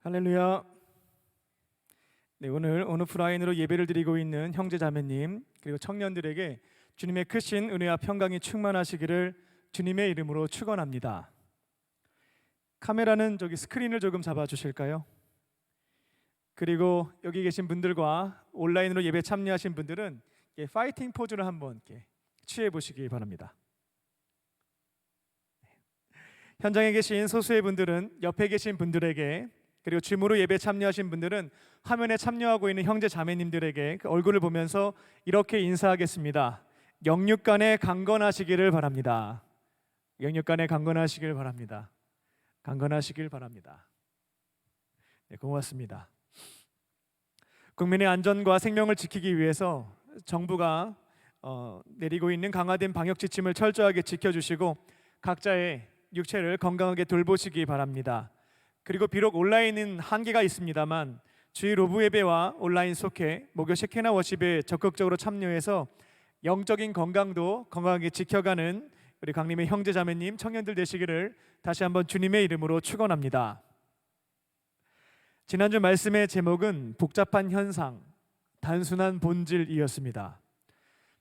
할렐루야. 네, 오늘 온오프라인으로 예배를 드리고 있는 형제 자매님 그리고 청년들에게 주님의 크신 은혜와 평강이 충만하시기를 주님의 이름으로 축원합니다. 카메라는 저기 스크린을 조금 잡아 주실까요? 그리고 여기 계신 분들과 온라인으로 예배 참여하신 분들은 파이팅 포즈를 한번 취해 보시기 바랍니다. 현장에 계신 소수의 분들은 옆에 계신 분들에게, 그리고 줌으로 예배 참여하신 분들은 화면에 참여하고 있는 형제 자매님들에게 그 얼굴을 보면서 이렇게 인사하겠습니다. 영육간에 강건하시기를 바랍니다. 영육간에 강건하시길 바랍니다. 강건하시길 바랍니다. 네, 고맙습니다. 국민의 안전과 생명을 지키기 위해서 정부가 내리고 있는 강화된 방역 지침을 철저하게 지켜주시고 각자의 육체를 건강하게 돌보시기 바랍니다. 그리고 비록 온라인은 한계가 있습니다만 주일 오브 예배와 온라인 속회, 목요 셰케나 워십에 적극적으로 참여해서 영적인 건강도 건강하게 지켜가는 우리 강림의 형제 자매님, 청년들 되시기를 다시 한번 주님의 이름으로 축원합니다. 지난주 말씀의 제목은 복잡한 현상, 단순한 본질이었습니다.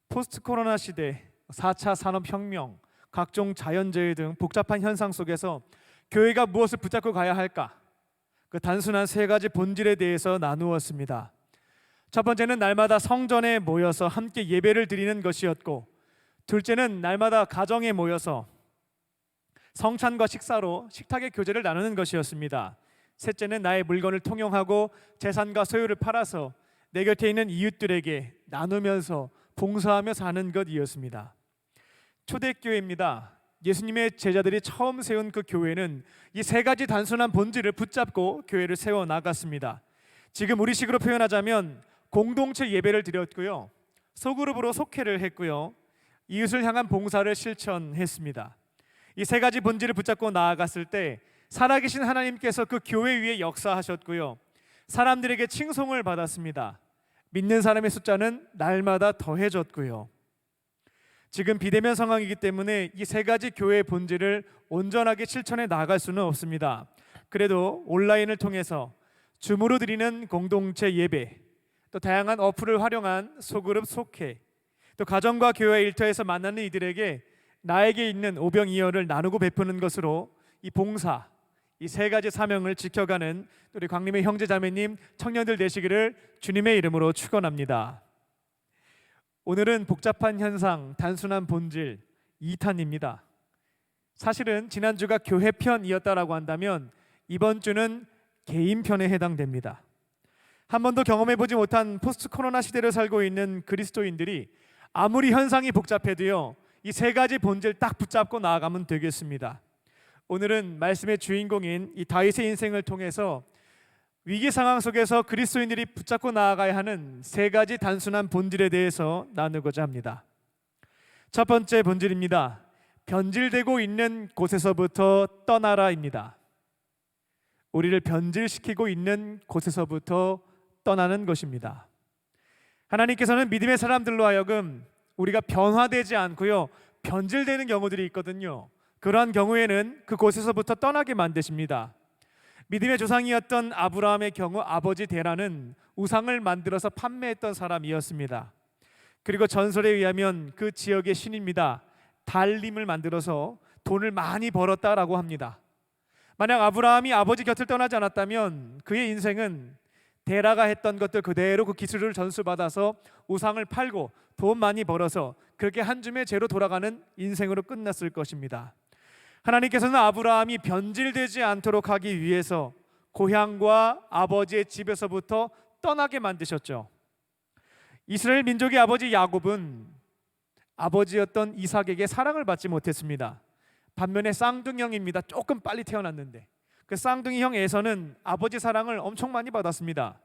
포스트 코로나 시대, 4차 산업혁명, 각종 자연재해 등 복잡한 현상 속에서 교회가 무엇을 붙잡고 가야 할까? 그 단순한 세 가지 본질에 대해서 나누었습니다. 첫 번째는 날마다 성전에 모여서 함께 예배를 드리는 것이었고, 둘째는 날마다 가정에 모여서 성찬과 식사로 식탁의 교제를 나누는 것이었습니다. 셋째는 나의 물건을 통용하고 재산과 소유를 팔아서 내 곁에 있는 이웃들에게 나누면서 봉사하며 사는 것이었습니다. 초대교회입니다. 예수님의 제자들이 처음 세운 그 교회는 이 세 가지 단순한 본질을 붙잡고 교회를 세워 나갔습니다. 지금 우리식으로 표현하자면 공동체 예배를 드렸고요, 소그룹으로 속회를 했고요, 이웃을 향한 봉사를 실천했습니다. 이 세 가지 본질을 붙잡고 나아갔을 때 살아계신 하나님께서 그 교회 위에 역사하셨고요, 사람들에게 칭송을 받았습니다. 믿는 사람의 숫자는 날마다 더해졌고요. 지금 비대면 상황이기 때문에 이 세 가지 교회의 본질을 온전하게 실천해 나갈 수는 없습니다. 그래도 온라인을 통해서 줌으로 드리는 공동체 예배, 또 다양한 어플을 활용한 소그룹 속회, 또 가정과 교회 일터에서 만나는 이들에게 나에게 있는 오병이어를 나누고 베푸는 것으로 이 봉사, 이 세 가지 사명을 지켜가는 우리 광림의 형제 자매님, 청년들 되시기를 주님의 이름으로 축원합니다. 오늘은 복잡한 현상, 단순한 본질 2탄입니다. 사실은 지난주가 교회 편이었다라고 한다면 이번 주는 개인 편에 해당됩니다. 한 번도 경험해보지 못한 포스트 코로나 시대를 살고 있는 그리스도인들이 아무리 현상이 복잡해도요, 이 세 가지 본질 딱 붙잡고 나아가면 되겠습니다. 오늘은 말씀의 주인공인 이 다윗의 인생을 통해서 위기 상황 속에서 그리스도인들이 붙잡고 나아가야 하는 세 가지 단순한 본질에 대해서 나누고자 합니다. 첫 번째 본질입니다. 변질되고 있는 곳에서부터 떠나라입니다. 우리를 변질시키고 있는 곳에서부터 떠나는 것입니다. 하나님께서는 믿음의 사람들로 하여금 우리가 변화되지 않고요, 변질되는 경우들이 있거든요. 그러한 경우에는 그곳에서부터 떠나게 만드십니다. 믿음의 조상이었던 아브라함의 경우 아버지 데라는 우상을 만들어서 판매했던 사람이었습니다. 그리고 전설에 의하면 그 지역의 신입니다. 달림을 만들어서 돈을 많이 벌었다라고 합니다. 만약 아브라함이 아버지 곁을 떠나지 않았다면 그의 인생은 데라가 했던 것들 그대로 그 기술을 전수받아서 우상을 팔고 돈 많이 벌어서 그렇게 한 줌의 죄로 돌아가는 인생으로 끝났을 것입니다. 하나님께서는 아브라함이 변질되지 않도록 하기 위해서 고향과 아버지의 집에서부터 떠나게 만드셨죠. 이스라엘 민족의 아버지 야곱은 아버지였던 이삭에게 사랑을 받지 못했습니다. 반면에 쌍둥이형입니다. 조금 빨리 태어났는데 그 쌍둥이 형 에서는 아버지 사랑을 엄청 많이 받았습니다.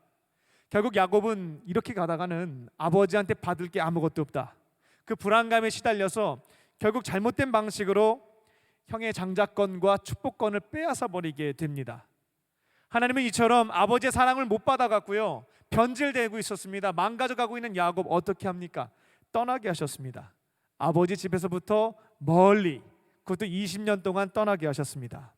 결국 야곱은 이렇게 가다가는 아버지한테 받을 게 아무것도 없다, 그 불안감에 시달려서 결국 잘못된 방식으로 형의 장자권과 축복권을 빼앗아 버리게 됩니다. 하나님은 이처럼 아버지의 사랑을 못 받아갔고요, 변질되고 있었습니다. 망가져가고 있는 야곱 어떻게 합니까? 떠나게 하셨습니다. 아버지 집에서부터 멀리, 그것도 20년 동안 떠나게 하셨습니다.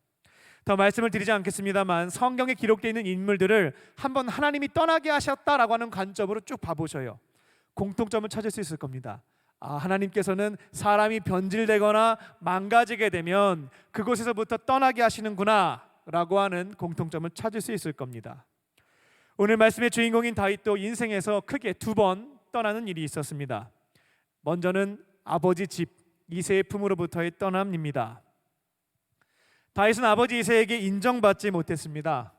더 말씀을 드리지 않겠습니다만 성경에 기록되어 있는 인물들을 한번 하나님이 떠나게 하셨다라고 하는 관점으로 쭉 봐보셔요. 공통점을 찾을 수 있을 겁니다. 하나님께서는 사람이 변질되거나 망가지게 되면 그곳에서부터 떠나게 하시는구나 라고 하는 공통점을 찾을 수 있을 겁니다. 오늘 말씀의 주인공인 다윗도 인생에서 크게 2번 떠나는 일이 있었습니다. 먼저는 아버지 집 이새의 품으로부터의 떠남입니다. 다윗은 아버지 이새에게 인정받지 못했습니다.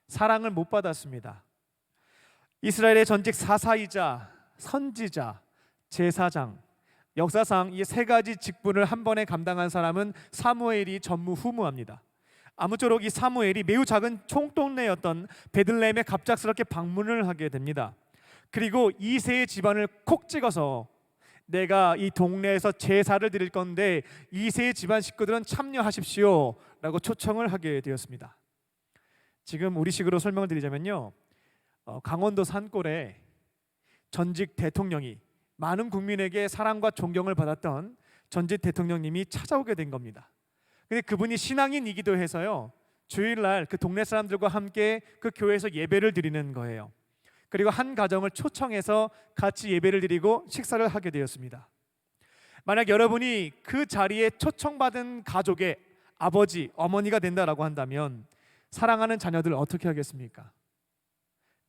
사랑을 못 받았습니다. 이스라엘의 전직 사사이자 선지자, 제사장, 역사상 이 3가지 직분을 한 번에 감당한 사람은 사무엘이 전무후무합니다. 아무쪼록 이 사무엘이 매우 작은 총동네였던 베들레헴에 갑작스럽게 방문을 하게 됩니다. 그리고 이새의 집안을 콕 찍어서 내가 이 동네에서 제사를 드릴 건데 이새의 집안 식구들은 참여하십시오 라고 초청을 하게 되었습니다. 지금 우리식으로 설명을 드리자면요, 강원도 산골에 전직 대통령이 많은 국민에게 사랑과 존경을 받았던 전직 대통령님이 찾아오게 된 겁니다. 근데 그분이 신앙인이기도 해서요, 주일날 그 동네 사람들과 함께 그 교회에서 예배를 드리는 거예요. 그리고 한 가정을 초청해서 같이 예배를 드리고 식사를 하게 되었습니다. 만약 여러분이 그 자리에 초청받은 가족의 아버지, 어머니가 된다라고 한다면 사랑하는 자녀들 어떻게 하겠습니까?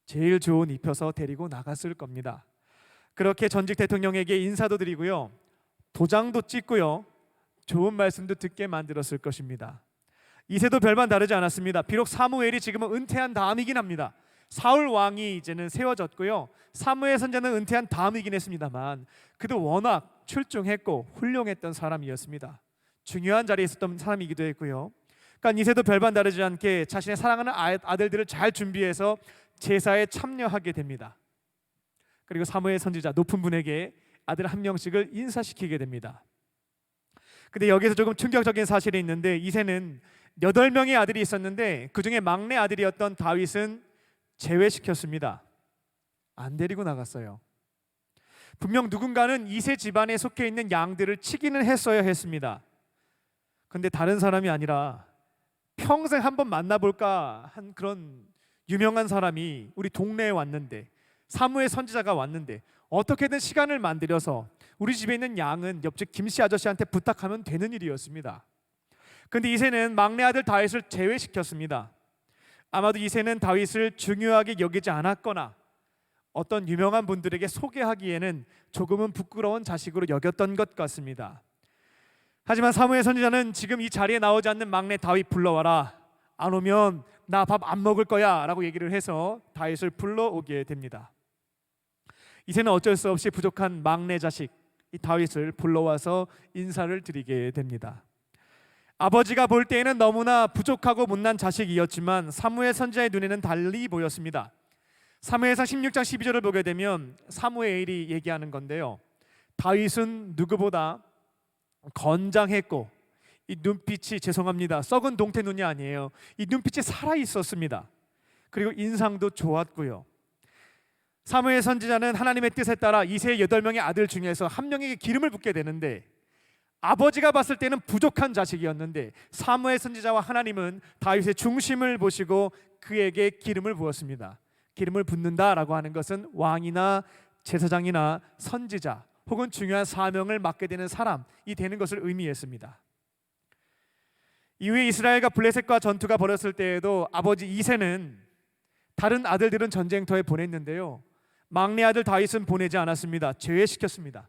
제일 좋은 입혀서 데리고 나갔을 겁니다. 그렇게 전직 대통령에게 인사도 드리고요, 도장도 찍고요, 좋은 말씀도 듣게 만들었을 것입니다. 이새도 별반 다르지 않았습니다. 비록 사무엘이 지금은 은퇴한 다음이긴 합니다. 사울 왕이 이제는 세워졌고요, 사무엘 선지자는 은퇴한 다음이긴 했습니다만 그도 워낙 출중했고 훌륭했던 사람이었습니다. 중요한 자리에 있었던 사람이기도 했고요. 그러니까 이새도 별반 다르지 않게 자신의 사랑하는 아들들을 잘 준비해서 제사에 참여하게 됩니다. 그리고 사무엘 선지자, 높은 분에게 아들 한 명씩을 인사시키게 됩니다. 근데 여기서 조금 충격적인 사실이 있는데, 이새는 8명의 아들이 있었는데 그 중에 막내 아들이었던 다윗은 제외시켰습니다. 안 데리고 나갔어요. 분명 누군가는 이새 집안에 속해 있는 양들을 치기는 했어야 했습니다. 근데 다른 사람이 아니라 평생 한번 만나볼까 한 그런 유명한 사람이 우리 동네에 왔는데, 사무엘 선지자가 왔는데 어떻게든 시간을 만들어서 우리 집에 있는 양은 옆집 김씨 아저씨한테 부탁하면 되는 일이었습니다. 근데 이새는 막내 아들 다윗을 제외시켰습니다. 아마도 이새는 다윗을 중요하게 여기지 않았거나 어떤 유명한 분들에게 소개하기에는 조금은 부끄러운 자식으로 여겼던 것 같습니다. 하지만 사무엘 선지자는 지금 이 자리에 나오지 않는 막내 다윗 불러와라, 안 오면 나 밥 안 먹을 거야 라고 얘기를 해서 다윗을 불러오게 됩니다. 이새는 어쩔 수 없이 부족한 막내 자식 이 다윗을 불러와서 인사를 드리게 됩니다. 아버지가 볼 때에는 너무나 부족하고 못난 자식이었지만 사무엘 선지자의 눈에는 달리 보였습니다. 사무엘상 16장 12절을 보게 되면 사무엘이 얘기하는 건데요, 다윗은 누구보다 건장했고 이 눈빛이, 죄송합니다, 썩은 동태 눈이 아니에요, 이 눈빛이 살아있었습니다. 그리고 인상도 좋았고요. 사무엘 선지자는 하나님의 뜻에 따라 이새의 8명의 아들 중에서 한 명에게 기름을 붓게 되는데, 아버지가 봤을 때는 부족한 자식이었는데 사무엘 선지자와 하나님은 다윗의 중심을 보시고 그에게 기름을 부었습니다. 기름을 붓는다라고 하는 것은 왕이나 제사장이나 선지자 혹은 중요한 사명을 맡게 되는 사람이 되는 것을 의미했습니다. 이후에 이스라엘과 블레셋과 전투가 벌어졌을 때에도 아버지 이새는 다른 아들들은 전쟁터에 보냈는데요, 막내 아들 다윗은 보내지 않았습니다. 제외시켰습니다.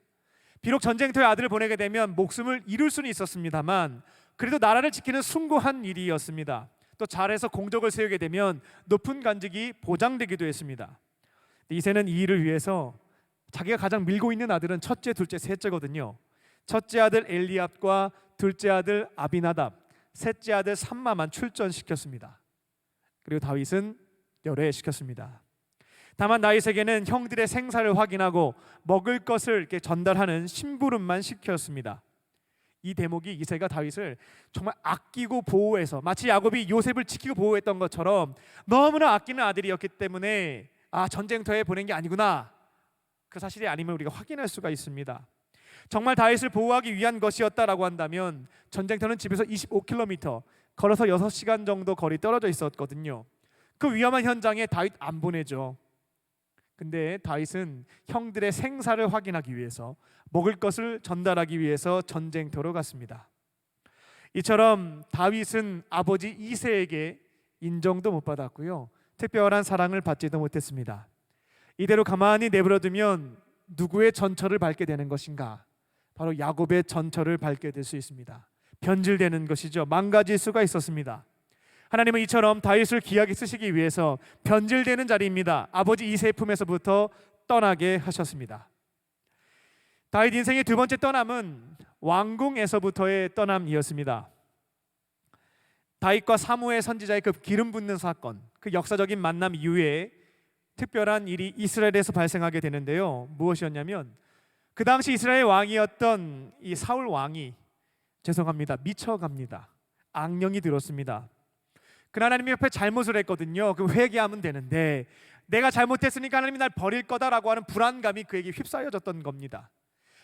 비록 전쟁터에 아들을 보내게 되면 목숨을 잃을 수는 있었습니다만 그래도 나라를 지키는 숭고한 일이었습니다. 또 잘해서 공적을 세우게 되면 높은 관직이 보장되기도 했습니다. 이새는 이 일을 위해서 자기가 가장 밀고 있는 아들은 첫째, 둘째, 셋째거든요. 첫째 아들 엘리압과 둘째 아들 아비나답, 셋째 아들 삼마만 출전시켰습니다. 그리고 다윗은 열애시켰습니다. 다만 다윗에게는 형들의 생사를 확인하고 먹을 것을 이렇게 전달하는 심부름만 시켰습니다. 이 대목이 이새가 다윗을 정말 아끼고 보호해서, 마치 야곱이 요셉을 지키고 보호했던 것처럼 너무나 아끼는 아들이었기 때문에 전쟁터에 보낸 게 아니구나, 그 사실이 아님을 우리가 확인할 수가 있습니다. 정말 다윗을 보호하기 위한 것이었다라고 한다면 전쟁터는 집에서 25km, 걸어서 6시간 정도 거리 떨어져 있었거든요. 그 위험한 현장에 다윗 안 보내죠. 근데 다윗은 형들의 생사를 확인하기 위해서, 먹을 것을 전달하기 위해서 전쟁터로 갔습니다. 이처럼 다윗은 아버지 이새에게 인정도 못 받았고요, 특별한 사랑을 받지도 못했습니다. 이대로 가만히 내버려두면 누구의 전철을 밟게 되는 것인가? 바로 야곱의 전철을 밟게 될 수 있습니다. 변질되는 것이죠. 망가질 수가 있었습니다. 하나님은 이처럼 다윗을 귀하게 쓰시기 위해서 변질되는 자리입니다. 아버지 이새의 품에서부터 떠나게 하셨습니다. 다윗 인생의 두 번째 떠남은 왕궁에서부터의 떠남이었습니다. 다윗과 사무엘 선지자의 그 기름 붓는 사건, 그 역사적인 만남 이후에 특별한 일이 이스라엘에서 발생하게 되는데요. 무엇이었냐면 그 당시 이스라엘 왕이었던 이 사울 왕이 미쳐갑니다. 악령이 들었습니다. 그 하나님 옆에 잘못을 했거든요. 그 회개하면 되는데 내가 잘못했으니까 하나님이 날 버릴 거다라고 하는 불안감이 그에게 휩싸여졌던 겁니다.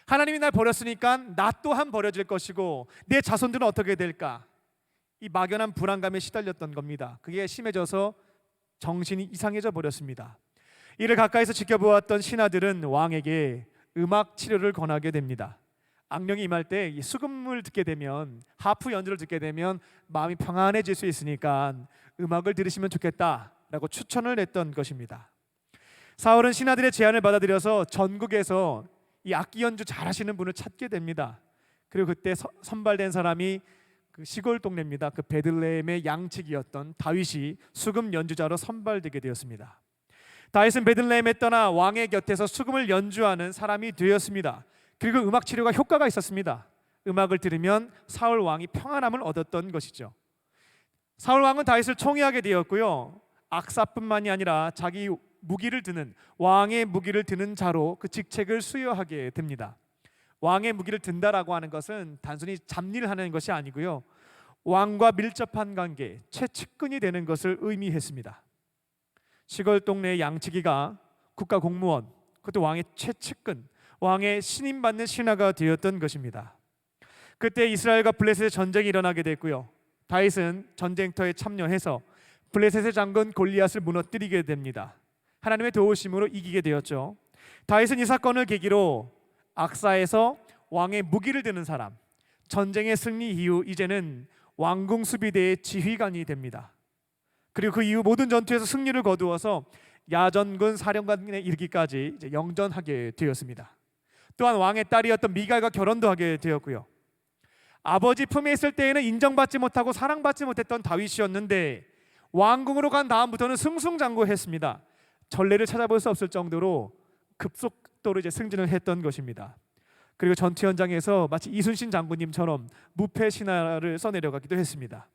하나님이 날 버렸으니까 나 또한 버려질 것이고 내 자손들은 어떻게 될까? 이 막연한 불안감에 시달렸던 겁니다. 그게 심해져서 정신이 이상해져 버렸습니다. 이를 가까이서 지켜보았던 신하들은 왕에게 음악 치료를 권하게 됩니다. 악령이 임할 때 이 수금을 듣게 되면, 하프 연주를 듣게 되면 마음이 평안해질 수 있으니까 음악을 들으시면 좋겠다라고 추천을 했던 것입니다. 사울은 신하들의 제안을 받아들여서 전국에서 이 악기 연주 잘하시는 분을 찾게 됩니다. 그리고 그때 선발된 사람이 그 시골 동네입니다. 그 베들레헴의 양측이었던 다윗이 수금 연주자로 선발되게 되었습니다. 다윗은 베들레헴에 떠나 왕의 곁에서 수금을 연주하는 사람이 되었습니다. 그리고 음악 치료가 효과가 있었습니다. 음악을 들으면 사울 왕이 평안함을 얻었던 것이죠. 사울 왕은 다윗을 총애하게 되었고요, 악사뿐만이 아니라 자기 무기를 드는, 왕의 무기를 드는 자로 그 직책을 수여하게 됩니다. 왕의 무기를 든다라고 하는 것은 단순히 잡일을 하는 것이 아니고요, 왕과 밀접한 관계, 최측근이 되는 것을 의미했습니다. 시골 동네의 양치기가 국가 공무원, 그것도 왕의 최측근, 왕의 신임받는 신하가 되었던 것입니다. 그때 이스라엘과 블레셋의 전쟁이 일어나게 됐고요, 다윗은 전쟁터에 참여해서 블레셋의 장군 골리앗을 무너뜨리게 됩니다. 하나님의 도우심으로 이기게 되었죠. 다윗은 이 사건을 계기로 악사에서 왕의 무기를 드는 사람, 전쟁의 승리 이후 이제는 왕궁 수비대의 지휘관이 됩니다. 그리고 그 이후 모든 전투에서 승리를 거두어서 야전군 사령관에 이르기까지 이제 영전하게 되었습니다. 또한 왕의 딸이었던 미갈과 결혼도 하게 되었고요. 아버지 품에 있을 때에는 인정받지 못하고 사랑받지 못했던 다윗이었는데 왕궁으로 간 다음부터는 승승장구했습니다. 전례를 찾아볼 수 없을 정도로 급속도로 이제 승진을 했던 것입니다. 그리고 전투 현장에서 마치 이순신 장군님처럼 무패 신화를 써내려가기도 했습니다.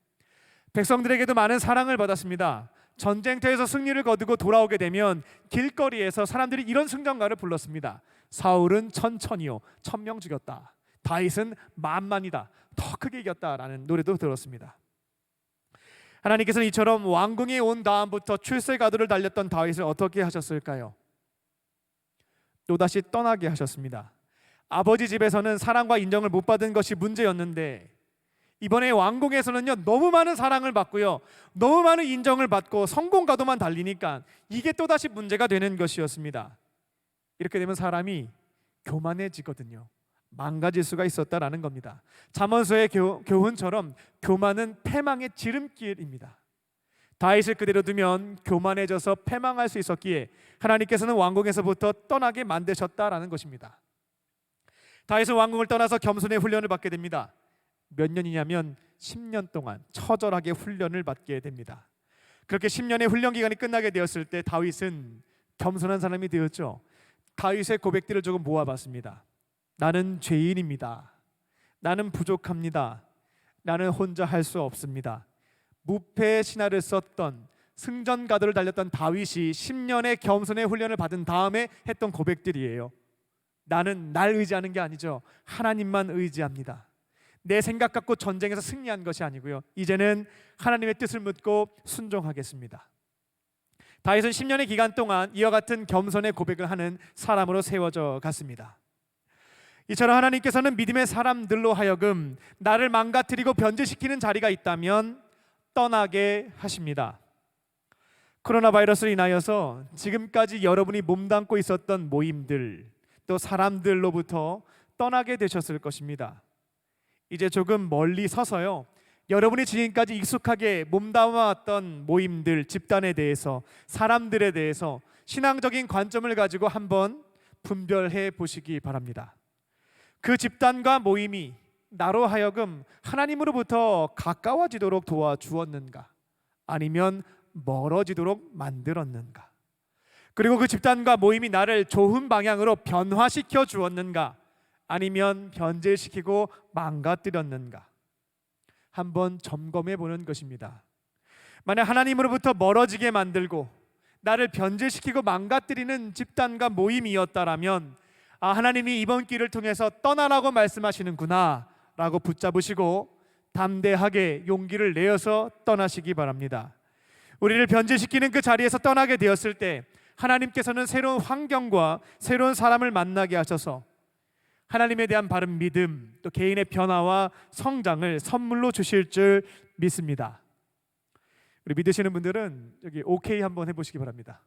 백성들에게도 많은 사랑을 받았습니다. 전쟁터에서 승리를 거두고 돌아오게 되면 길거리에서 사람들이 이런 승전가를 불렀습니다. 사울은 천천히요 1000명 죽였다, 다윗은 만만이다, 더 크게 이겼다라는 노래도 들었습니다. 하나님께서는 이처럼 왕궁에 온 다음부터 출세가도를 달렸던 다윗을 어떻게 하셨을까요? 또다시 떠나게 하셨습니다. 아버지 집에서는 사랑과 인정을 못 받은 것이 문제였는데 이번에 왕궁에서는요, 너무 많은 사랑을 받고요, 너무 많은 인정을 받고 성공가도만 달리니까 이게 또다시 문제가 되는 것이었습니다. 이렇게 되면 사람이 교만해지거든요. 망가질 수가 있었다라는 겁니다. 잠언서의 교훈처럼 교만은 패망의 지름길입니다. 다윗을 그대로 두면 교만해져서 패망할 수 있었기에 하나님께서는 왕궁에서부터 떠나게 만드셨다라는 것입니다. 다윗은 왕궁을 떠나서 겸손의 훈련을 받게 됩니다. 몇 년이냐면 10년 동안 처절하게 훈련을 받게 됩니다. 그렇게 10년의 훈련 기간이 끝나게 되었을 때 다윗은 겸손한 사람이 되었죠. 다윗의 고백들을 조금 모아봤습니다. 나는 죄인입니다. 나는 부족합니다. 나는 혼자 할 수 없습니다. 무패의 신화를 썼던, 승전가도를 달렸던 다윗이 10년의 겸손의 훈련을 받은 다음에 했던 고백들이에요. 나는 날 의지하는 게 아니죠. 하나님만 의지합니다. 내 생각 갖고 전쟁에서 승리한 것이 아니고요, 이제는 하나님의 뜻을 묻고 순종하겠습니다. 다윗은 10년의 기간 동안 이와 같은 겸손의 고백을 하는 사람으로 세워져 갔습니다. 이처럼 하나님께서는 믿음의 사람들로 하여금 나를 망가뜨리고 변질시키는 자리가 있다면 떠나게 하십니다. 코로나 바이러스로 인하여서 지금까지 여러분이 몸담고 있었던 모임들, 또 사람들로부터 떠나게 되셨을 것입니다. 이제 조금 멀리 서서요, 여러분이 지금까지 익숙하게 몸담아왔던 모임들, 집단에 대해서, 사람들에 대해서 신앙적인 관점을 가지고 한번 분별해 보시기 바랍니다. 그 집단과 모임이 나로 하여금 하나님으로부터 가까워지도록 도와주었는가, 아니면 멀어지도록 만들었는가? 그리고 그 집단과 모임이 나를 좋은 방향으로 변화시켜 주었는가, 아니면 변질시키고 망가뜨렸는가? 한번 점검해 보는 것입니다. 만약 하나님으로부터 멀어지게 만들고 나를 변질시키고 망가뜨리는 집단과 모임이었다라면, 하나님이 이번 길을 통해서 떠나라고 말씀하시는구나 라고 붙잡으시고 담대하게 용기를 내어서 떠나시기 바랍니다. 우리를 변질시키는 그 자리에서 떠나게 되었을 때 하나님께서는 새로운 환경과 새로운 사람을 만나게 하셔서 하나님에 대한 바른 믿음, 또 개인의 변화와 성장을 선물로 주실 줄 믿습니다. 우리 믿으시는 분들은 여기 오케이 한번 해보시기 바랍니다.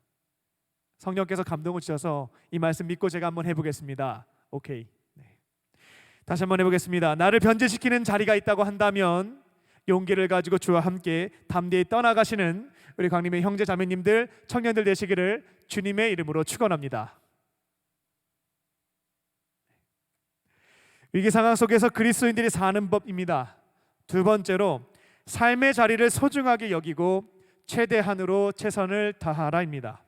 성령께서 감동을 주셔서 이 말씀 믿고 제가 한번 해보겠습니다. 오케이. 네. 다시 한번 해보겠습니다. 나를 변질시키는 자리가 있다고 한다면 용기를 가지고 주와 함께 담대히 떠나가시는 우리 강림의 형제 자매님들, 청년들 되시기를 주님의 이름으로 축원합니다. 위기 상황 속에서 그리스도인들이 사는 법입니다. 두 번째로 삶의 자리를 소중하게 여기고 최대한으로 최선을 다하라입니다.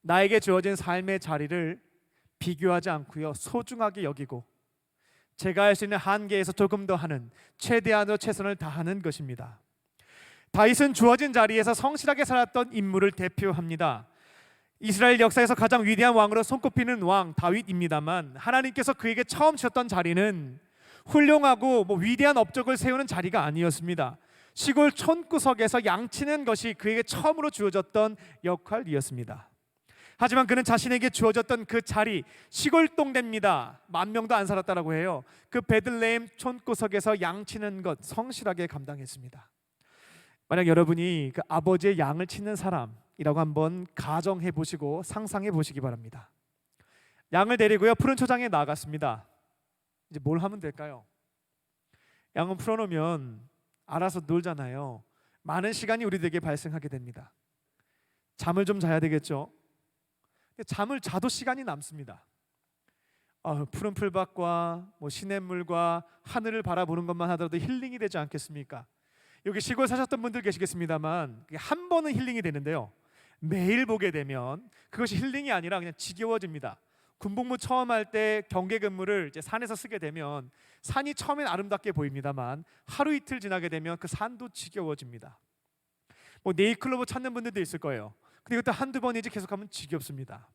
나에게 주어진 삶의 자리를 비교하지 않고요, 소중하게 여기고 제가 할 수 있는 한계에서 조금 더 하는, 최대한으로 최선을 다하는 것입니다. 다윗은 주어진 자리에서 성실하게 살았던 인물을 대표합니다. 이스라엘 역사에서 가장 위대한 왕으로 손꼽히는 왕 다윗입니다만, 하나님께서 그에게 처음 주셨던 자리는 훌륭하고 위대한 업적을 세우는 자리가 아니었습니다. 시골 촌구석에서 양치는 것이 그에게 처음으로 주어졌던 역할이었습니다. 하지만 그는 자신에게 주어졌던 그 자리, 시골 동네입니다. 10,000명도 안 살았다라고 해요. 그 베들레헴 촌구석에서 양치는 것 성실하게 감당했습니다. 만약 여러분이 그 아버지의 양을 치는 사람이라고 한번 가정해 보시고 상상해 보시기 바랍니다. 양을 데리고요, 푸른 초장에 나갔습니다. 이제 뭘 하면 될까요? 양은 풀어놓으면 알아서 놀잖아요. 많은 시간이 우리들에게 발생하게 됩니다. 잠을 좀 자야 되겠죠. 잠을 자도 시간이 남습니다. 푸른 풀밭과 시냇물과 하늘을 바라보는 것만 하더라도 힐링이 되지 않겠습니까? 여기 시골 사셨던 분들 계시겠습니다만, 한 번은 힐링이 되는데요, 매일 보게 되면 그것이 힐링이 아니라 그냥 지겨워집니다. 군복무 처음 할 때 경계 근무를 이제 산에서 쓰게 되면 산이 처음엔 아름답게 보입니다만 하루 이틀 지나게 되면 그 산도 지겨워집니다. 네이클로버 찾는 분들도 있을 거예요. 근데 그것도 한두 번이지 계속하면 지겹습니다.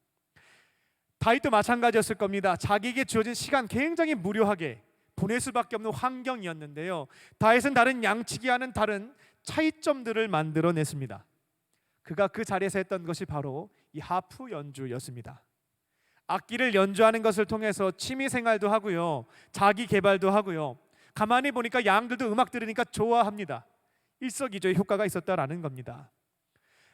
다윗도 마찬가지였을 겁니다. 자기에게 주어진 시간 굉장히 무료하게 보낼 수밖에 없는 환경이었는데요, 다윗은 다른 양치기와는 다른 차이점들을 만들어냈습니다. 그가 그 자리에서 했던 것이 바로 이 하프 연주였습니다. 악기를 연주하는 것을 통해서 취미생활도 하고요, 자기 개발도 하고요, 가만히 보니까 양들도 음악 들으니까 좋아합니다. 일석이조의 효과가 있었다라는 겁니다.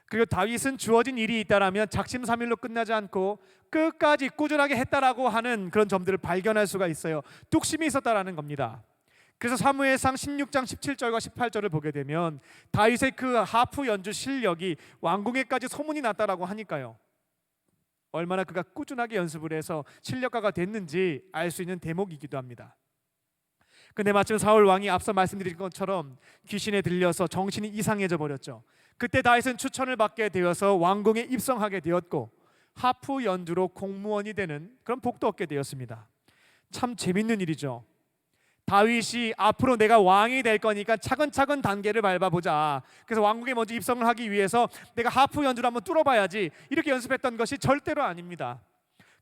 그리고 다윗은 주어진 일이 있다라면 작심삼일로 끝나지 않고 끝까지 꾸준하게 했다라고 하는 그런 점들을 발견할 수가 있어요. 뚝심이 있었다라는 겁니다. 그래서 사무엘상 16장 17절과 18절을 보게 되면 다윗의 그 하프 연주 실력이 왕궁에까지 소문이 났다라고 하니까요, 얼마나 그가 꾸준하게 연습을 해서 실력가가 됐는지 알 수 있는 대목이기도 합니다. 근데 마침 사울 왕이 앞서 말씀드린 것처럼 귀신에 들려서 정신이 이상해져 버렸죠. 그때 다윗은 추천을 받게 되어서 왕궁에 입성하게 되었고 하프 연주로 공무원이 되는 그런 복도 얻게 되었습니다. 참 재밌는 일이죠. 다윗이 앞으로 내가 왕이 될 거니까 차근차근 단계를 밟아보자. 그래서 왕궁에 먼저 입성을 하기 위해서 내가 하프 연주를 한번 뚫어봐야지, 이렇게 연습했던 것이 절대로 아닙니다.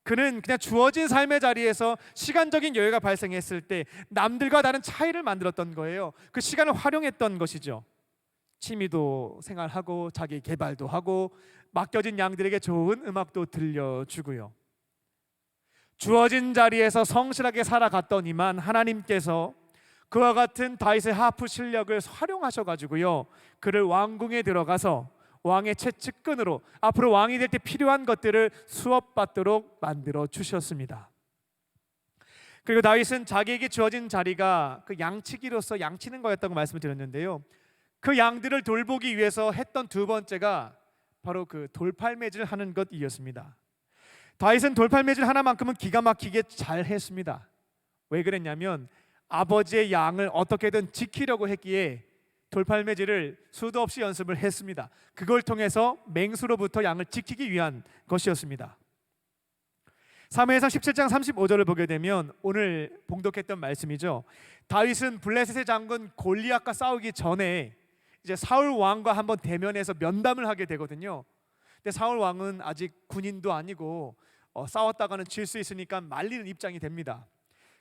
그는 그냥 주어진 삶의 자리에서 시간적인 여유가 발생했을 때 남들과 다른 차이를 만들었던 거예요. 그 시간을 활용했던 것이죠. 취미도 생활하고 자기 개발도 하고 맡겨진 양들에게 좋은 음악도 들려주고요. 주어진 자리에서 성실하게 살아갔더니만 하나님께서 그와 같은 다윗의 하프 실력을 활용하셔가지고요, 그를 왕궁에 들어가서 왕의 최측근으로 앞으로 왕이 될 때 필요한 것들을 수업받도록 만들어 주셨습니다. 그리고 다윗은 자기에게 주어진 자리가 그 양치기로서 양치는 거였다고 말씀을 드렸는데요, 그 양들을 돌보기 위해서 했던 두 번째가 바로 그 돌팔매질 하는 것이었습니다. 다윗은 돌팔매질 하나만큼은 기가 막히게 잘 했습니다. 왜 그랬냐면 아버지의 양을 어떻게든 지키려고 했기에 돌팔매질을 수도 없이 연습을 했습니다. 그걸 통해서 맹수로부터 양을 지키기 위한 것이었습니다. 사무엘상 17장 35절을 보게 되면 오늘 봉독했던 말씀이죠. 다윗은 블레셋의 장군 골리앗과 싸우기 전에 이제 사울 왕과 한번 대면해서 면담을 하게 되거든요. 근데 사울 왕은 아직 군인도 아니고 싸웠다가는 질 수 있으니까 말리는 입장이 됩니다.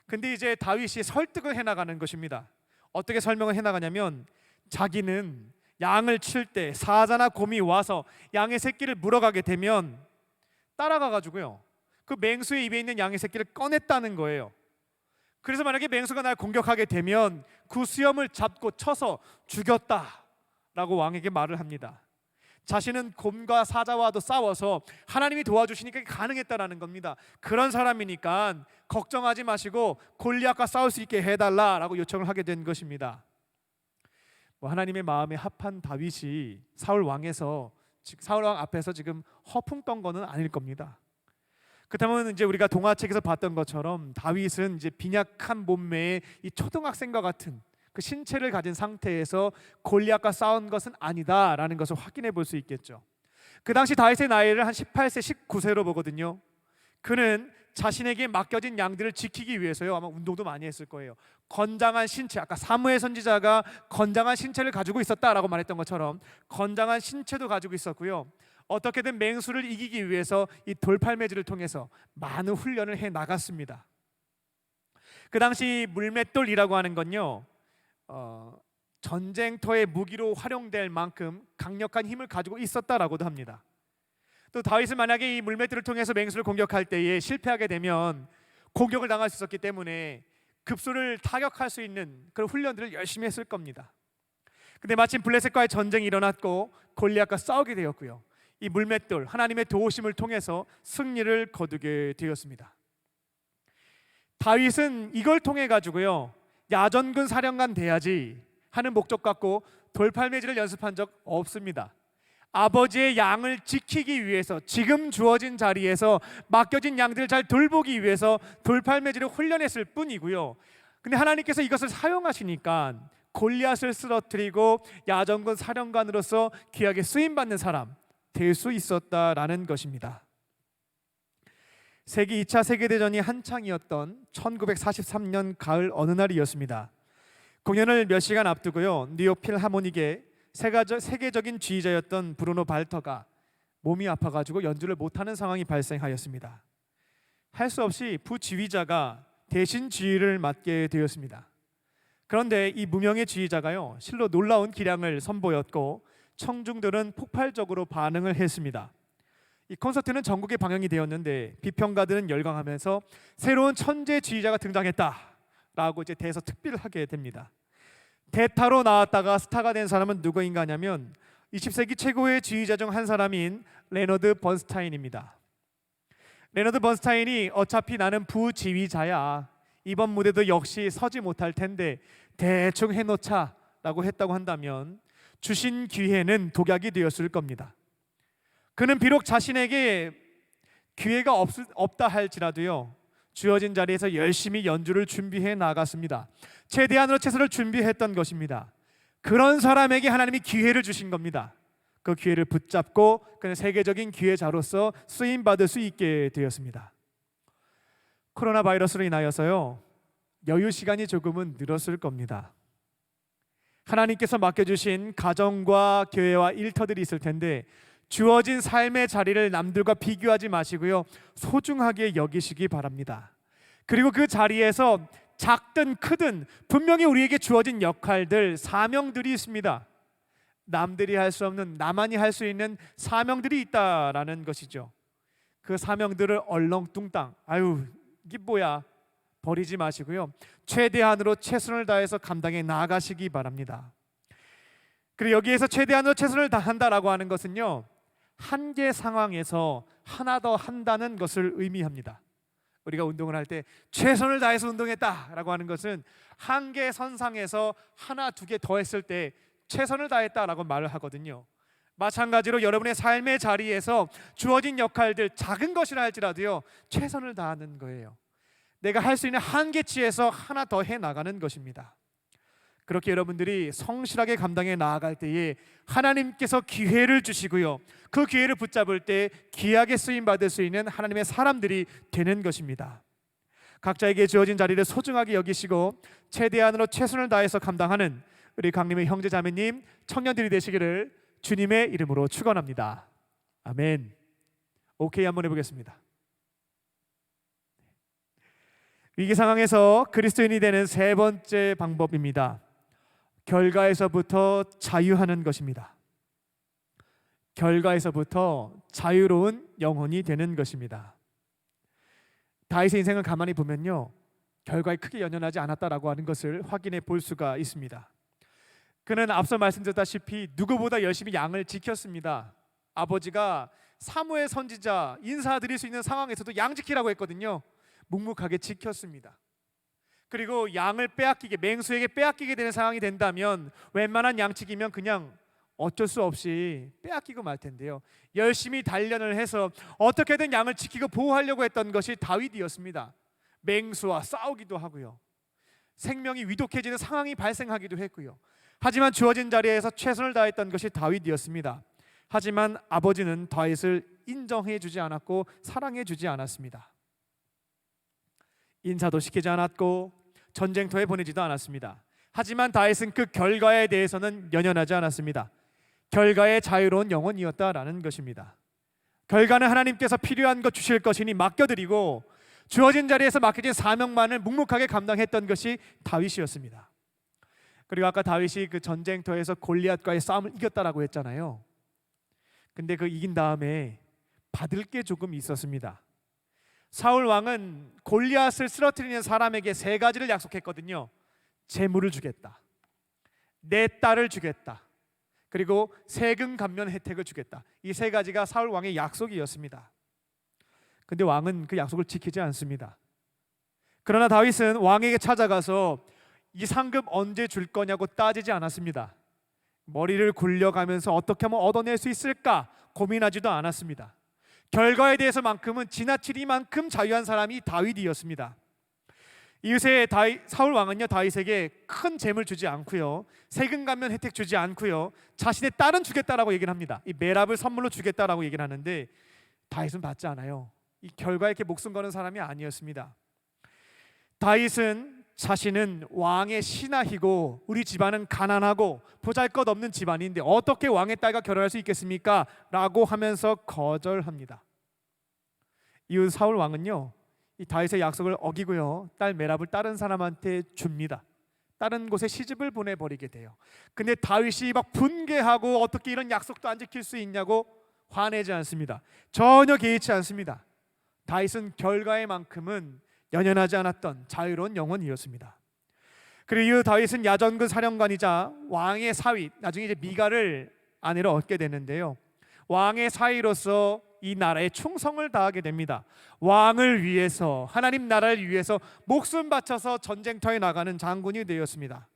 근데 이제 다윗이 설득을 해나가는 것입니다. 어떻게 설명을 해나가냐면 자기는 양을 칠 때 사자나 곰이 와서 양의 새끼를 물어가게 되면 따라가가지고요, 그 맹수의 입에 있는 양의 새끼를 꺼냈다는 거예요. 그래서 만약에 맹수가 날 공격하게 되면 그 수염을 잡고 쳐서 죽였다라고 왕에게 말을 합니다. 자신은 곰과 사자와도 싸워서 하나님이 도와주시니까 가능했다라는 겁니다. 그런 사람이니까 걱정하지 마시고 골리앗과 싸울 수 있게 해달라라고 요청을 하게 된 것입니다. 하나님의 마음에 합한 다윗이 사울 왕 앞에서 지금 허풍 떤 거는 아닐 겁니다. 그렇다면 이제 우리가 동화책에서 봤던 것처럼 다윗은 이제 빈약한 몸매의 이 초등학생과 같은 그 신체를 가진 상태에서 골리앗과 싸운 것은 아니다라는 것을 확인해 볼 수 있겠죠. 그 당시 다윗의 나이를 한 18세, 19세로 보거든요. 그는 자신에게 맡겨진 양들을 지키기 위해서요, 아마 운동도 많이 했을 거예요. 건장한 신체, 아까 사무엘 선지자가 건장한 신체를 가지고 있었다라고 말했던 것처럼 건장한 신체도 가지고 있었고요, 어떻게든 맹수를 이기기 위해서 이 돌팔매질을 통해서 많은 훈련을 해 나갔습니다. 그 당시 물맷돌이라고 하는 건요, 전쟁터의 무기로 활용될 만큼 강력한 힘을 가지고 있었다라고도 합니다. 또 다윗은 만약에 이 물맷돌을 통해서 맹수를 공격할 때에 실패하게 되면 공격을 당할 수 있었기 때문에 급소를 타격할 수 있는 그런 훈련들을 열심히 했을 겁니다. 근데 마침 블레셋과의 전쟁이 일어났고 골리앗과 싸우게 되었고요, 이 물맷돌 하나님의 도우심을 통해서 승리를 거두게 되었습니다. 다윗은 이걸 통해 가지고요, 야전군 사령관 돼야지 하는 목적 갖고 돌팔매질을 연습한 적 없습니다. 아버지의 양을 지키기 위해서 지금 주어진 자리에서 맡겨진 양들을 잘 돌보기 위해서 돌팔매질을 훈련했을 뿐이고요, 근데 하나님께서 이것을 사용하시니까 골리앗을 쓰러뜨리고 야전군 사령관으로서 귀하게 쓰임받는 사람 될 수 있었다라는 것입니다. 세기 2차 세계대전이 한창이었던 1943년 가을 어느 날이었습니다. 공연을 몇 시간 앞두고요, 뉴욕 필하모닉에 세계적인 지휘자였던 브루노 발터가 몸이 아파가지고 연주를 못하는 상황이 발생하였습니다. 할 수 없이 부지휘자가 대신 지휘를 맡게 되었습니다. 그런데 이 무명의 지휘자가요, 실로 놀라운 기량을 선보였고 청중들은 폭발적으로 반응을 했습니다. 이 콘서트는 전국에 방영이 되었는데 비평가들은 열광하면서 새로운 천재 지휘자가 등장했다라고 이제 대해서 특비를 하게 됩니다. 대타로 나왔다가 스타가 된 사람은 누구인가 하냐면 20세기 최고의 지휘자 중 한 사람인 레너드 번스타인입니다. 레너드 번스타인이 어차피 나는 부지휘자야, 이번 무대도 역시 서지 못할 텐데 대충 해놓자 라고 했다고 한다면 주신 기회는 독약이 되었을 겁니다. 그는 비록 자신에게 기회가 없다 할지라도요, 주어진 자리에서 열심히 연주를 준비해 나갔습니다. 최대한으로 최선을 준비했던 것입니다. 그런 사람에게 하나님이 기회를 주신 겁니다. 그 기회를 붙잡고 그는 세계적인 기회자로서 쓰임받을 수 있게 되었습니다. 코로나 바이러스로 인하여서요, 여유 시간이 조금은 늘었을 겁니다. 하나님께서 맡겨주신 가정과 교회와 일터들이 있을 텐데 주어진 삶의 자리를 남들과 비교하지 마시고요, 소중하게 여기시기 바랍니다. 그리고 그 자리에서 작든 크든 분명히 우리에게 주어진 역할들, 사명들이 있습니다. 남들이 할 수 없는, 나만이 할 수 있는 사명들이 있다라는 것이죠. 그 사명들을 얼렁뚱땅, 아유 이게 뭐야, 버리지 마시고요, 최대한으로 최선을 다해서 감당해 나아가시기 바랍니다. 그리고 여기에서 최대한으로 최선을 다한다라고 하는 것은요, 한계 상황에서 하나 더 한다는 것을 의미합니다. 우리가 운동을 할 때 최선을 다해서 운동했다라고 하는 것은 한계 선상에서 하나 두 개 더 했을 때 최선을 다했다라고 말을 하거든요. 마찬가지로 여러분의 삶의 자리에서 주어진 역할들, 작은 것이라 할지라도요, 최선을 다하는 거예요. 내가 할 수 있는 한계치에서 하나 더 해 나가는 것입니다. 그렇게 여러분들이 성실하게 감당해 나아갈 때에 하나님께서 기회를 주시고요, 그 기회를 붙잡을 때 귀하게 쓰임 받을 수 있는 하나님의 사람들이 되는 것입니다. 각자에게 주어진 자리를 소중하게 여기시고 최대한으로 최선을 다해서 감당하는 우리 강림의 형제 자매님, 청년들이 되시기를 주님의 이름으로 축원합니다. 아멘. 오케이, 한번 해보겠습니다. 위기 상황에서 그리스도인이 되는 세 번째 방법입니다. 결과에서부터 자유하는 것입니다. 결과에서부터 자유로운 영혼이 되는 것입니다. 다윗의 인생을 가만히 보면요, 결과에 크게 연연하지 않았다라고 하는 것을 확인해 볼 수가 있습니다. 그는 앞서 말씀드렸다시피 누구보다 열심히 양을 지켰습니다. 아버지가 사무엘 선지자 인사드릴 수 있는 상황에서도 양 지키라고 했거든요. 묵묵하게 지켰습니다. 그리고 양을 빼앗기게, 맹수에게 빼앗기게 되는 상황이 된다면 웬만한 양치기면 그냥 어쩔 수 없이 빼앗기고 말 텐데요, 열심히 단련을 해서 어떻게든 양을 지키고 보호하려고 했던 것이 다윗이었습니다. 맹수와 싸우기도 하고요, 생명이 위독해지는 상황이 발생하기도 했고요. 하지만 주어진 자리에서 최선을 다했던 것이 다윗이었습니다. 하지만 아버지는 다윗을 인정해 주지 않았고 사랑해 주지 않았습니다. 인사도 시키지 않았고 전쟁터에 보내지도 않았습니다. 하지만 다윗은 그 결과에 대해서는 연연하지 않았습니다. 결과에 자유로운 영혼이었다라는 것입니다. 결과는 하나님께서 필요한 것 주실 것이니 맡겨드리고 주어진 자리에서 맡겨진 사명만을 묵묵하게 감당했던 것이 다윗이었습니다. 그리고 아까 다윗이 그 전쟁터에서 골리앗과의 싸움을 이겼다라고 했잖아요. 근데 그 이긴 다음에 받을 게 조금 있었습니다. 사울 왕은 골리앗을 쓰러뜨리는 사람에게 세 가지를 약속했거든요. 재물을 주겠다, 내 딸을 주겠다, 그리고 세금 감면 혜택을 주겠다. 이 세 가지가 사울 왕의 약속이었습니다. 근데 왕은 그 약속을 지키지 않습니다. 그러나 다윗은 왕에게 찾아가서 이 상금 언제 줄 거냐고 따지지 않았습니다. 머리를 굴려가면서 어떻게 하면 얻어낼 수 있을까 고민하지도 않았습니다. 결과에 대해서만큼은 지나치리만큼 자유한 사람이 다윗이었습니다. 이웃의 사울 왕은요, 다윗에게 큰 재물 주지 않고요, 세금 감면 혜택 주지 않고요, 자신의 딸은 주겠다라고 얘기를 합니다. 이 메랍을 선물로 주겠다라고 얘기를 하는데 다윗은 받지 않아요. 이 결과에 이렇게 목숨 거는 사람이 아니었습니다. 다윗은 자신은 왕의 신하이고 우리 집안은 가난하고 보잘것없는 집안인데 어떻게 왕의 딸과 결혼할 수 있겠습니까? 라고 하면서 거절합니다. 이후 사울 왕은요, 이 다윗의 약속을 어기고요, 딸 메랍을 다른 사람한테 줍니다. 다른 곳에 시집을 보내버리게 돼요. 근데 다윗이 막 분개하고 어떻게 이런 약속도 안 지킬 수 있냐고 화내지 않습니다. 전혀 개의치 않습니다. 다윗은 결과에만큼은 연연하지 않았던 자유로운 영혼이었습니다. 그리고 이후 다윗은 야전군 사령관이자 왕의 사위, 나중에 이제 미갈을 아내로 얻게 되는데요, 왕의 사위로서 이 나라에 충성을 다하게 됩니다. 왕을 위해서, 하나님 나라를 위해서 목숨 바쳐서 전쟁터에 나가는 장군이 되었습니다.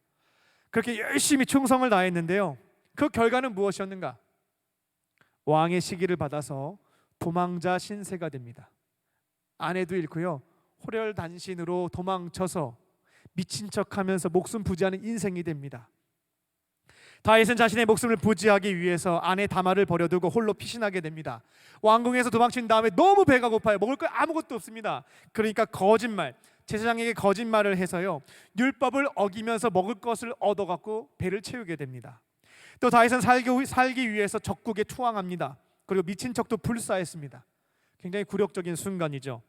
그렇게 열심히 충성을 다했는데요, 그 결과는 무엇이었는가? 왕의 시기를 받아서 도망자 신세가 됩니다. 아내도 잃고요, 호렬단신으로 도망쳐서 미친 척하면서 목숨 부지하는 인생이 됩니다. 다윗은 자신의 목숨을 부지하기 위해서 아내 다말을 버려두고 홀로 피신하게 됩니다. 왕궁에서 도망친 다음에 너무 배가 고파요. 먹을 거 아무것도 없습니다. 그러니까 거짓말, 제사장에게 거짓말을 해서요, 율법을 어기면서 먹을 것을 얻어갖고 배를 채우게 됩니다. 또 다윗은 살기 위해서 적국에 투항합니다. 그리고 미친 척도 불사했습니다. 굉장히 굴욕적인 순간이죠.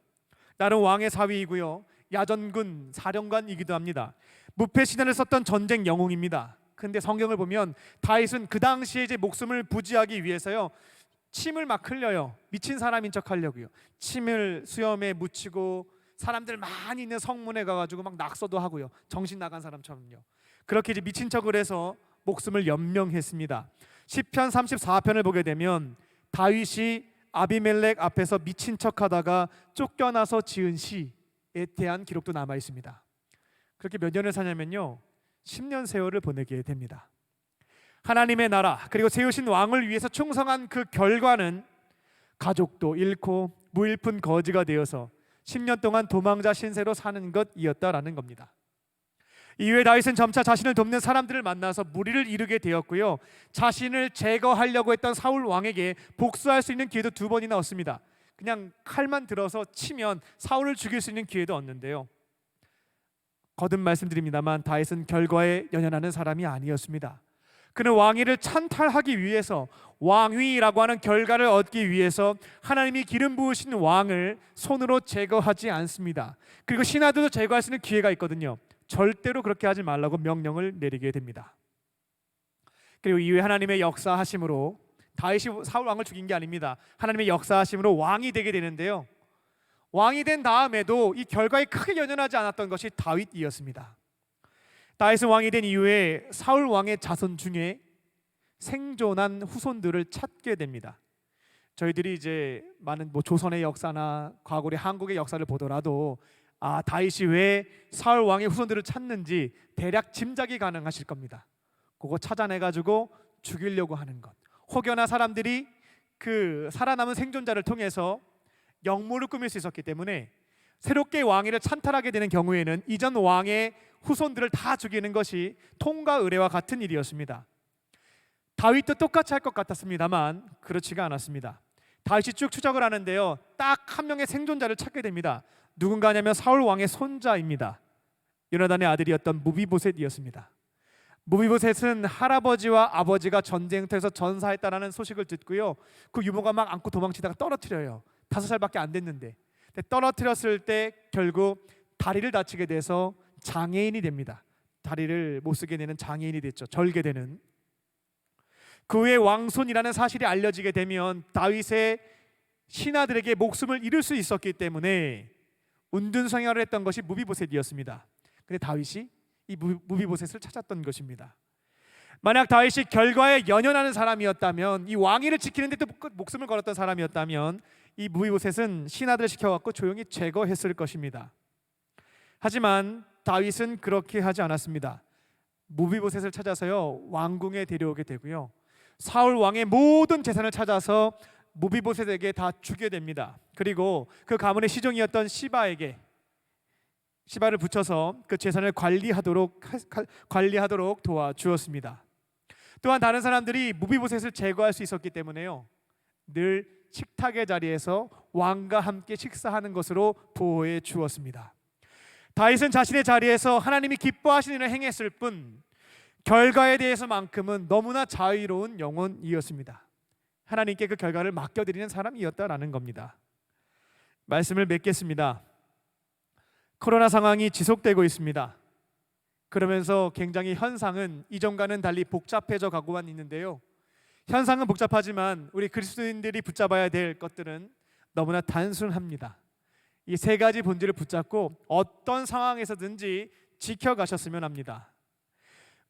나름 왕의 사위이고요, 야전군 사령관이기도 합니다. 무패 신화를 썼던 전쟁 영웅입니다. 근데 성경을 보면 다윗은 그 당시에 이제 목숨을 부지하기 위해서요, 침을 막 흘려요. 미친 사람인 척 하려고요. 침을 수염에 묻히고 사람들 많이 있는 성문에 가가지고 막 낙서도 하고요. 정신 나간 사람처럼요. 그렇게 이제 미친 척을 해서 목숨을 연명했습니다. 시편 34편을 보게 되면 다윗이 아비멜렉 앞에서 미친 척하다가 쫓겨나서 지은 시에 대한 기록도 남아 있습니다. 그렇게 몇 년을 사냐면요, 10년 세월을 보내게 됩니다. 하나님의 나라 그리고 세우신 왕을 위해서 충성한 그 결과는 가족도 잃고 무일푼 거지가 되어서 10년 동안 도망자 신세로 사는 것이었다라는 겁니다. 이후에 다윗은 점차 자신을 돕는 사람들을 만나서 무리를 이루게 되었고요, 자신을 제거하려고 했던 사울 왕에게 복수할 수 있는 기회도 2번이나 얻습니다. 그냥 칼만 들어서 치면 사울을 죽일 수 있는 기회도 얻는데요, 거듭 말씀드립니다만 다윗은 결과에 연연하는 사람이 아니었습니다. 그는 왕위를 찬탈하기 위해서, 왕위라고 하는 결과를 얻기 위해서 하나님이 기름 부으신 왕을 손으로 제거하지 않습니다. 그리고 신하들도 제거할 수 있는 기회가 있거든요. 절대로 그렇게 하지 말라고 명령을 내리게 됩니다. 그리고 이후에 하나님의 역사하심으로 다윗이 사울 왕을 죽인 게 아닙니다. 하나님의 역사하심으로 왕이 되게 되는데요, 왕이 된 다음에도 이 결과에 크게 연연하지 않았던 것이 다윗이었습니다. 다윗은 왕이 된 이후에 사울 왕의 자손 중에 생존한 후손들을 찾게 됩니다. 저희들이 이제 많은 조선의 역사나 과거의 한국의 역사를 보더라도 다윗이 왜 사울 왕의 후손들을 찾는지 대략 짐작이 가능하실 겁니다. 그거 찾아내가지고 죽이려고 하는 것, 혹여나 사람들이 그 살아남은 생존자를 통해서 역모를 꾸밀 수 있었기 때문에 새롭게 왕위를 찬탈하게 되는 경우에는 이전 왕의 후손들을 다 죽이는 것이 통과 의례와 같은 일이었습니다. 다윗도 똑같이 할 것 같았습니다만 그렇지가 않았습니다. 다윗이 쭉 추적을 하는데요, 딱 한 명의 생존자를 찾게 됩니다. 누군가냐면 사울 왕의 손자입니다. 요나단의 아들이었던 무비보셋이었습니다. 무비보셋은 할아버지와 아버지가 전쟁터에서 전사했다라는 소식을 듣고요, 그 유모가 막 안고 도망치다가 떨어뜨려요. 5살밖에 안 됐는데 떨어뜨렸을 때 결국 다리를 다치게 돼서 장애인이 됩니다. 다리를 못 쓰게 되는 장애인이 됐죠. 절개되는. 그 후에 왕손이라는 사실이 알려지게 되면 다윗의 신하들에게 목숨을 잃을 수 있었기 때문에 운둔성열을 했던 것이 무비보셋이었습니다. 근데 다윗이 이 무비보셋을 찾았던 것입니다. 만약 다윗이 결과에 연연하는 사람이었다면, 이 왕위를 지키는 데 또 목숨을 걸었던 사람이었다면 이 무비보셋은 신하들을 시켜갖고 조용히 제거했을 것입니다. 하지만 다윗은 그렇게 하지 않았습니다. 무비보셋을 찾아서요, 왕궁에 데려오게 되고요, 사울 왕의 모든 재산을 찾아서 무비보셋에게 다 주게 됩니다. 그리고 그 가문의 시종이었던 시바를 붙여서 그 재산을 관리하도록 도와주었습니다. 또한 다른 사람들이 무비보셋을 제거할 수 있었기 때문에요, 늘 식탁의 자리에서 왕과 함께 식사하는 것으로 보호해 주었습니다. 다윗은 자신의 자리에서 하나님이 기뻐하시는 일을 행했을 뿐 결과에 대해서만큼은 너무나 자유로운 영혼이었습니다. 하나님께 그 결과를 맡겨드리는 사람이었다라는 겁니다. 말씀을 맺겠습니다. 코로나 상황이 지속되고 있습니다. 그러면서 굉장히 현상은 이전과는 달리 복잡해져 가고만 있는데요, 현상은 복잡하지만 우리 그리스도인들이 붙잡아야 될 것들은 너무나 단순합니다. 이 3가지 본질을 붙잡고 어떤 상황에서든지 지켜가셨으면 합니다.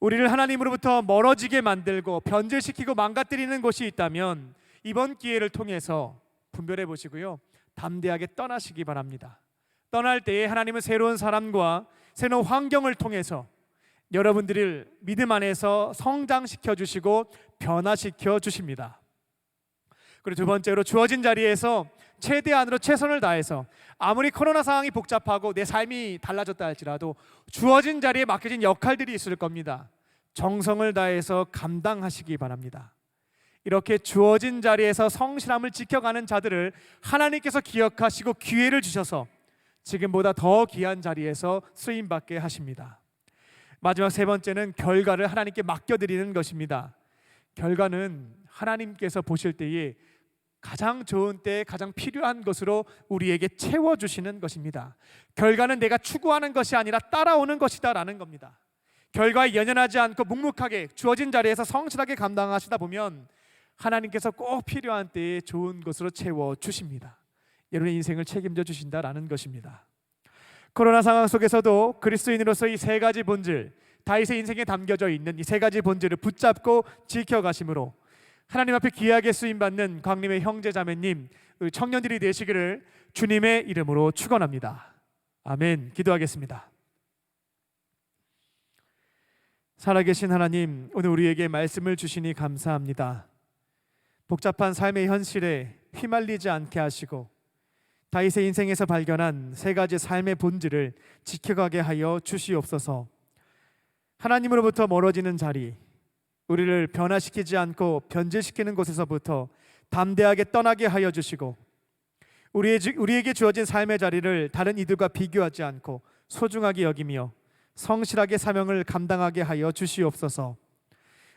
우리를 하나님으로부터 멀어지게 만들고 변질시키고 망가뜨리는 것이 있다면 이번 기회를 통해서 분별해 보시고요, 담대하게 떠나시기 바랍니다. 떠날 때에 하나님은 새로운 사람과 새로운 환경을 통해서 여러분들을 믿음 안에서 성장시켜 주시고 변화시켜 주십니다. 그리고 2번째로 주어진 자리에서 최대한으로 최선을 다해서, 아무리 코로나 상황이 복잡하고 내 삶이 달라졌다 할지라도 주어진 자리에 맡겨진 역할들이 있을 겁니다. 정성을 다해서 감당하시기 바랍니다. 이렇게 주어진 자리에서 성실함을 지켜가는 자들을 하나님께서 기억하시고 기회를 주셔서 지금보다 더 귀한 자리에서 쓰임받게 하십니다. 마지막 3번째는 결과를 하나님께 맡겨드리는 것입니다. 결과는 하나님께서 보실 때에 가장 좋은 때에 가장 필요한 것으로 우리에게 채워주시는 것입니다. 결과는 내가 추구하는 것이 아니라 따라오는 것이다 라는 겁니다. 결과에 연연하지 않고 묵묵하게 주어진 자리에서 성실하게 감당하시다 보면 하나님께서 꼭 필요한 때에 좋은 것으로 채워주십니다. 여러분의 인생을 책임져 주신다라는 것입니다. 코로나 상황 속에서도 그리스도인으로서 이 세 가지 본질, 다윗의 인생에 담겨져 있는 이 세 가지 본질을 붙잡고 지켜가심으로 하나님 앞에 귀하게 쓰임받는 광림의 형제 자매님, 청년들이 되시기를 주님의 이름으로 축원합니다. 아멘. 기도하겠습니다. 살아계신 하나님, 오늘 우리에게 말씀을 주시니 감사합니다. 복잡한 삶의 현실에 휘말리지 않게 하시고 다윗의 인생에서 발견한 세 가지 삶의 본질을 지켜가게 하여 주시옵소서. 하나님으로부터 멀어지는 자리, 우리를 변화시키지 않고 변질시키는 곳에서부터 담대하게 떠나게 하여 주시고 우리에게 주어진 삶의 자리를 다른 이들과 비교하지 않고 소중하게 여기며 성실하게 사명을 감당하게 하여 주시옵소서.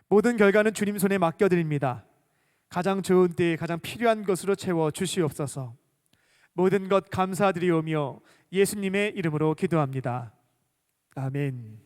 모든 결과는 주님 손에 맡겨드립니다. 가장 좋은 때에 가장 필요한 것으로 채워 주시옵소서. 모든 것 감사드리오며 예수님의 이름으로 기도합니다. 아멘.